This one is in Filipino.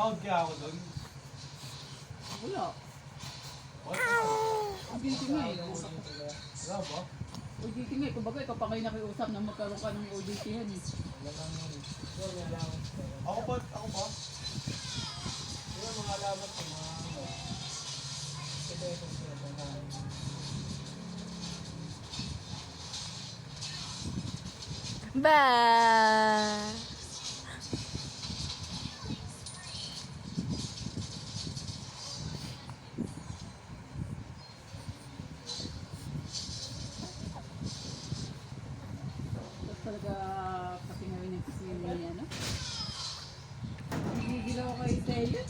Sahod kaya ako doon. Wala. OJT nga eh. Wala ba? OJT nga eh. Kumbaga ikaw pa kayo nakiusap na magkaroon ka ng OJT yan eh. Ako pa? Ako pa? Yung mga alamat ko, mga ano. Ito yung sinasabi. Ba. Tapos talaga pati nga rin yung kasi niya, no? Gigigil ako kay Tayo.